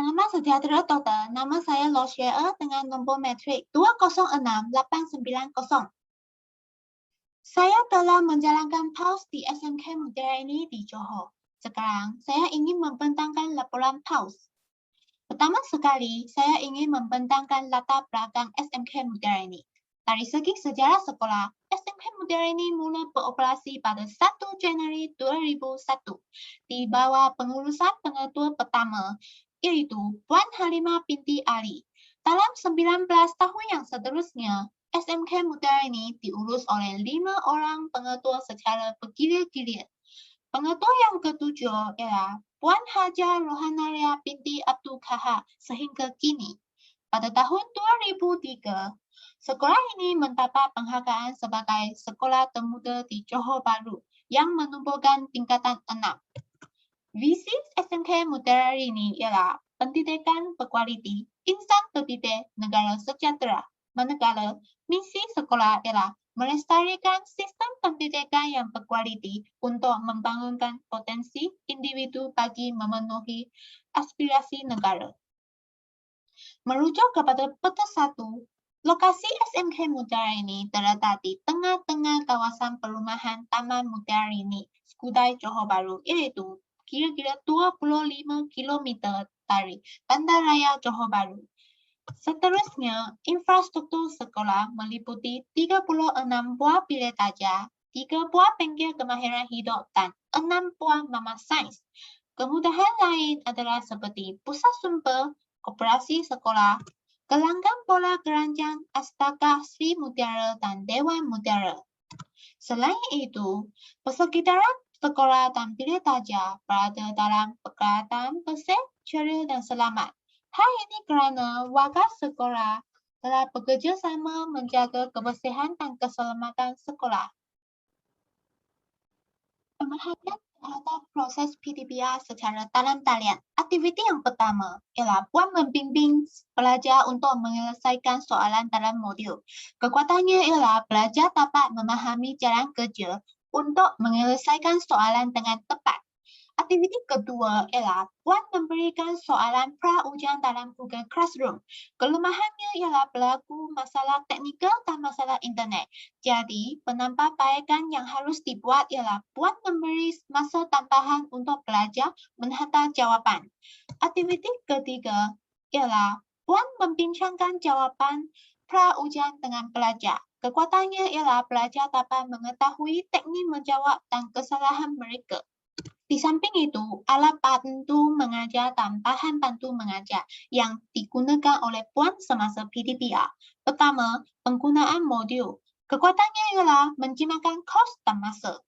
Salam sejahtera total. Nama saya Loshea dengan nombor metrik 206890. Saya telah menjalankan PAUS di SMK Mutiara ini di Johor. Sekarang, saya ingin membentangkan laporan PAUS. Pertama sekali, saya ingin membentangkan latar belakang SMK Mutiara ini. Dari segi sejarah sekolah, SMK Mutiara ini mula beroperasi pada 1 Januari 2001 di bawah pengurusan pengetua pertama, yaitu Puan Halimah binti Ali. Dalam 19 tahun yang seterusnya, SMK Mutiara ini diurus oleh 5 orang pengetua secara bergilir-gilir. Pengetua yang ketujuh ialah Puan Haja Rohanaria binti Abdul Kahar sehingga kini. Pada tahun 2003, sekolah ini mendapat penghargaan sebagai sekolah termuda di Johor Bahru yang menumbuhkan tingkatan 6. Visi SMK Mutiara ini ialah pendidikan berkualiti, insan terdidik, negara sejahtera. Manakala misi sekolah ialah melestarikan sistem pendidikan yang berkualiti untuk membangunkan potensi individu bagi memenuhi aspirasi negara. Merujuk kepada peta 1, lokasi SMK Mutiara ini terletak di tengah-tengah kawasan perumahan Taman Mutiara ini, Skudai, Johor Bahru, iaitu kira-kira 25 km dari Bandaraya Johor Bahru. Seterusnya, infrastruktur sekolah meliputi 36 buah bilik ajar, 3 buah bengkel kemahiran hidup dan 6 buah mama sains. Kemudahan lain adalah seperti pusat sumber, koperasi sekolah, gelanggang bola keranjang, Astaka Sri Mutiara dan Dewan Mutiara. Selain itu, persekitaran sekolah dan bilik ajar berada dalam keadaan bersih, ceria dan selamat. Hal ini kerana warga sekolah telah bekerjasama menjaga kebersihan dan keselamatan sekolah. Pemerhatian terhadap proses PDPR secara dalam talian. Aktiviti yang pertama ialah Puan membimbing pelajar untuk menyelesaikan soalan dalam modul. Kekuatannya ialah pelajar dapat memahami jalan kerja untuk menyelesaikan soalan dengan tepat. Aktiviti kedua ialah Puan memberikan soalan pra-ujian dalam Google Classroom. Kelemahannya ialah berlaku masalah teknikal dan masalah internet. Jadi, penambahbaikan yang harus dibuat ialah Puan memberi masa tambahan untuk pelajar menghantar jawapan. Aktiviti ketiga ialah Puan membincangkan jawapan pra-ujian dengan pelajar. Kekuatannya ialah pelajar dapat mengetahui teknik menjawab dan kesalahan mereka. Di samping itu, alat bantu mengajar dan bahan bantu mengajar yang digunakan oleh Puan semasa PDPR. Pertama, penggunaan modul. Kekuatannya ialah menjimatkan kos dan masa.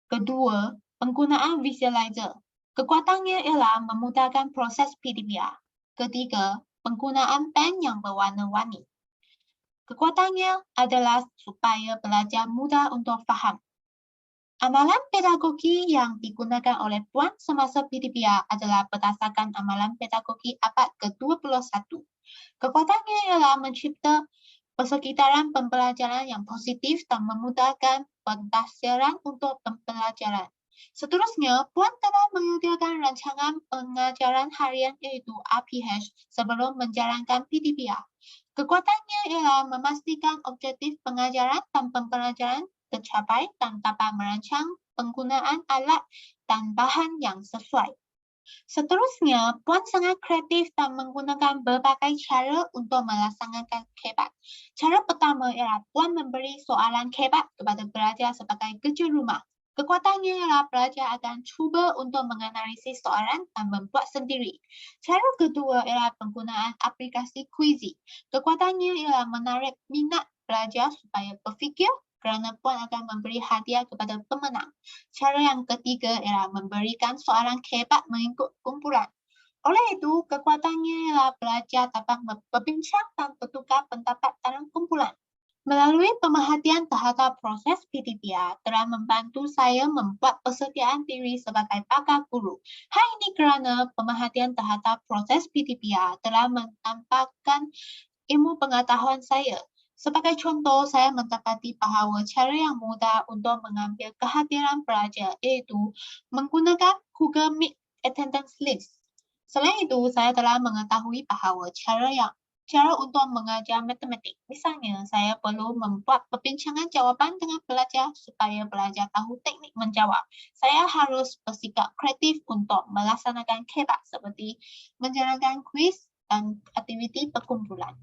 Kedua, penggunaan visualizer. Kekuatannya ialah memudahkan proses PDPR. Ketiga, penggunaan pen yang berwarna-warni. Kekuatannya adalah supaya pelajar mudah untuk faham. Amalan pedagogi yang digunakan oleh Puan semasa PDPR adalah berdasarkan amalan pedagogi abad ke-21. Kekuatannya ialah mencipta persekitaran pembelajaran yang positif dan memudahkan pentafsiran untuk pembelajaran. Seterusnya, Puan telah menyediakan rancangan pengajaran harian iaitu RPH sebelum menjalankan PDPR. Kekuatannya ialah memastikan objektif pengajaran dan pembelajaran tercapai dan dapat merancang penggunaan alat dan bahan yang sesuai. Seterusnya, Puan sangat kreatif dan menggunakan berbagai cara untuk melaksanakan KEBAT. Cara pertama ialah Puan memberi soalan KEBAT kepada pelajar sebagai kerja rumah. Kekuatannya ialah pelajar akan cuba untuk menganalisis soalan dan membuat sendiri. Cara kedua ialah penggunaan aplikasi Quizy. Kekuatannya ialah menarik minat pelajar supaya berfikir kerana Puan akan memberi hadiah kepada pemenang. Cara yang ketiga ialah memberikan soalan KEBAT mengikut kumpulan. Oleh itu, kekuatannya ialah pelajar dapat berbincang dan bertukar pendapat dalam kumpulan. Melalui pemerhatian terhadap proses PDPR telah membantu saya membuat persediaan diri sebagai pakar guru. Hal ini kerana pemerhatian terhadap proses PDPR telah menampakkan ilmu pengetahuan saya. Sebagai contoh, saya mendapati bahawa cara yang mudah untuk mengambil kehadiran pelajar iaitu menggunakan Google Meet Attendance List. Selain itu, saya telah mengetahui bahawa cara untuk mengajar matematik. Misalnya, saya perlu membuat perbincangan jawapan dengan pelajar supaya pelajar tahu teknik menjawab. Saya harus bersikap kreatif untuk melaksanakan kebak seperti menjalankan kuis dan aktiviti perkumpulan.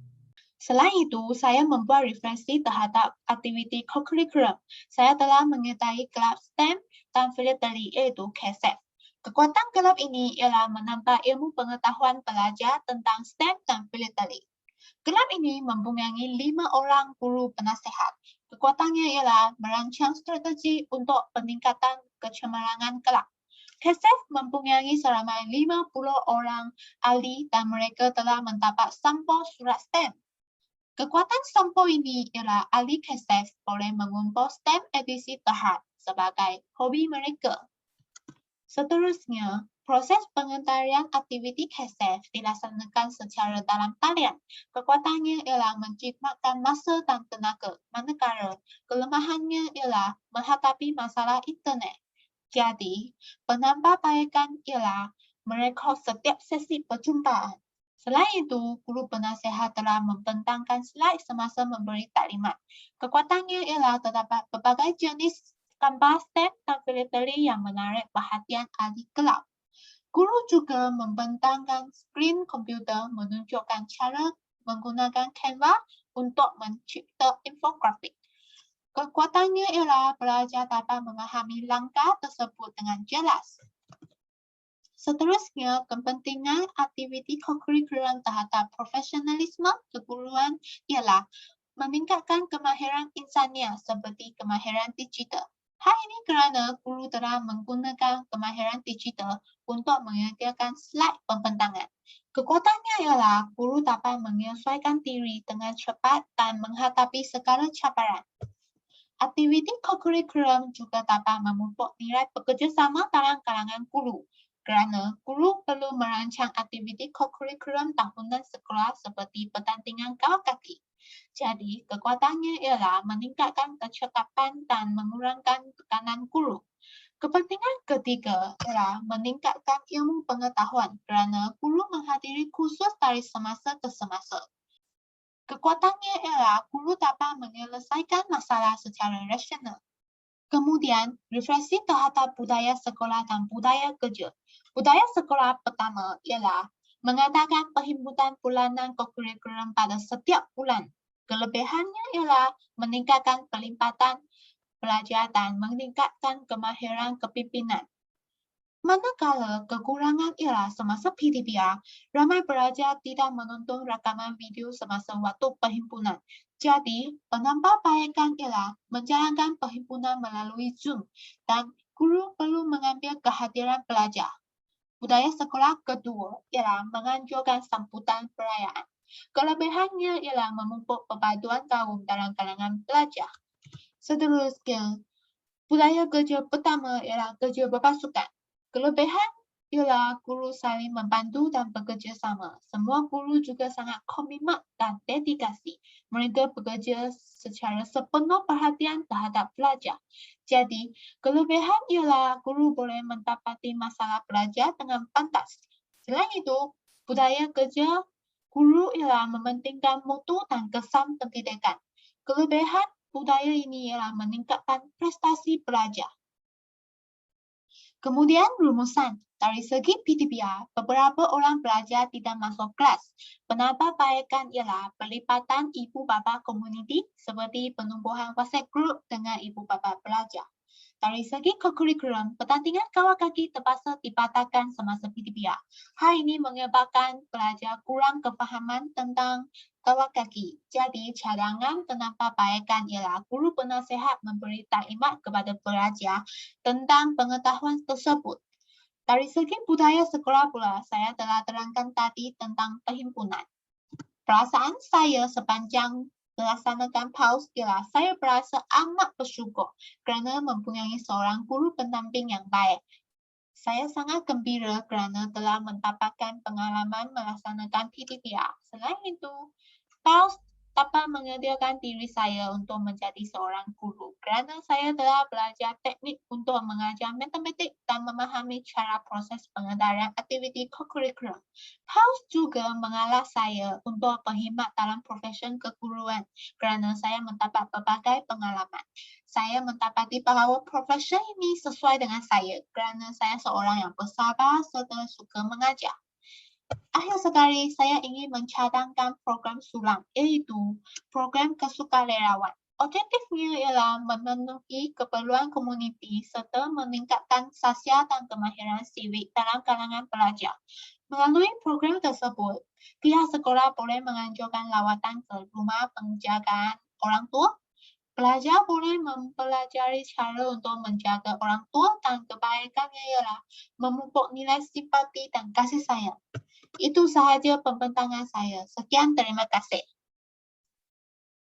Selain itu, saya membuat referensi terhadap aktiviti co-curriculum. Saya telah menyertai kelab STEM dan filateli iaitu KSF. Kekuatan kelab ini ialah menambah ilmu pengetahuan pelajar tentang STEM dan filateli. Kelab ini mempunyai 5 orang guru penasihat. Kekuatannya ialah merancang strategi untuk peningkatan kecemerlangan kelab. KSF mempunyai seramai 50 orang ahli dan mereka telah mendapat sampel surat STEM. Kekuatan sampel ini ialah ahli KSF boleh mengumpul STEM edisi tahap sebagai hobi mereka. Seterusnya, proses pengentarian aktiviti KSF dilaksanakan secara dalam talian. Kekuatannya ialah menjimatkan masa dan tenaga, manakala kelemahannya ialah menghadapi masalah internet. Jadi, penambahbaikan ialah merekod setiap sesi perjumpaan. Selain itu, guru penasihat telah membentangkan slide semasa memberi taklimat. Kekuatannya ialah terdapat berbagai jenis gambar STEM dan filateli yang menarik perhatian ahli kelab. Guru juga membentangkan skrin komputer menunjukkan cara menggunakan Canva untuk mencipta infografik. Kekuatannya ialah pelajar dapat memahami langkah tersebut dengan jelas. Seterusnya, kepentingan aktiviti co-curriculum terhadap profesionalisme keguruan ialah meningkatkan kemahiran insania seperti kemahiran digital. Hal ini kerana guru telah menggunakan kemahiran digital untuk menyediakan slide pembentangan. Kekuatannya ialah guru dapat menyesuaikan diri dengan cepat dan menghadapi segala cabaran. Aktiviti co-curriculum juga dapat memupuk nilai bekerjasama dalam kalangan guru. Kerana guru perlu merancang aktiviti co-curriculum tahunan sekolah seperti pertandingan kawal kaki. Jadi, kekuatannya ialah meningkatkan kecekapan dan mengurangkan tekanan guru. Kepentingan ketiga ialah meningkatkan ilmu pengetahuan kerana guru menghadiri kursus dari semasa ke semasa. Kekuatannya ialah guru dapat menyelesaikan masalah secara rasional. Kemudian, refleksi terhadap budaya sekolah dan budaya kerja. Budaya sekolah pertama ialah mengadakan perhimpunan bulanan co-curriculum pada setiap bulan. Kelebihannya ialah meningkatkan pelipatan pelajar dan meningkatkan kemahiran kepimpinan. Manakala kekurangan ialah semasa PTBR, ramai pelajar tidak menonton rakaman video semasa waktu perhimpunan. Jadi, penambahbaikan ialah menjalankan perhimpunan melalui Zoom dan guru perlu mengambil kehadiran pelajar. Budaya sekolah kedua ialah menganjurkan sambutan perayaan. Kelebihannya ialah memupuk perpaduan kaum dalam kalangan pelajar. Seterusnya, budaya kerja pertama ialah kerja berpasukan. Kelebihan ialah guru saling membantu dan bekerja sama. Semua guru juga sangat komitmen dan dedikasi. Mereka bekerja secara sepenuh perhatian terhadap pelajar. Jadi, kelebihan ialah guru boleh mendapati masalah pelajar dengan pantas. Selain itu, budaya kerja guru ialah mementingkan mutu dan kesan pendidikan. Kelebihan budaya ini ialah meningkatkan prestasi pelajar. Kemudian rumusan. Dari segi PTBR, beberapa orang pelajar tidak masuk kelas. Penambahbaikan ialah pelipatan ibu bapa komuniti seperti penumbuhan WhatsApp group dengan ibu bapa pelajar. Dari segi co-curriculum, pertandingan kawal kaki terpaksa dibatalkan semasa PTBR. Hal ini menyebabkan pelajar kurang kefahaman tentang kawal kaki. Jadi, cadangan penambahbaikan ialah guru penasihat memberi taklimat kepada pelajar tentang pengetahuan tersebut. Dari segi budaya sekolah pula, saya telah terangkan tadi tentang perhimpunan. Perasaan saya sepanjang melaksanakan PAUS ialah saya berasa amat bersyukur kerana mempunyai seorang guru pendamping yang baik. Saya sangat gembira kerana telah mendapatkan pengalaman melaksanakan PTBR. Selain itu, PAUS dapat menyediakan diri saya untuk menjadi seorang guru kerana saya telah belajar teknik untuk mengajar matematik dan memahami cara proses pengendalian aktiviti co-curriculum. Paus juga mengalah saya untuk berkhidmat dalam profesion keguruan kerana saya mendapat berbagai pengalaman. Saya mendapati bahawa profesi ini sesuai dengan saya kerana saya seorang yang bersabar serta suka mengajar. Akhir sekali, saya ingin mencadangkan program sulam, iaitu program kesukarelawan. Objektifnya ialah memenuhi keperluan komuniti serta meningkatkan sosial dan kemahiran sivik dalam kalangan pelajar. Melalui program tersebut, pihak sekolah boleh menganjurkan lawatan ke rumah penjagaan orang tua. Pelajar boleh mempelajari cara untuk menjaga orang tua dan kebaikannya ialah memupuk nilai simpati dan kasih sayang. Itu sahaja pembentangan saya. Sekian, terima kasih.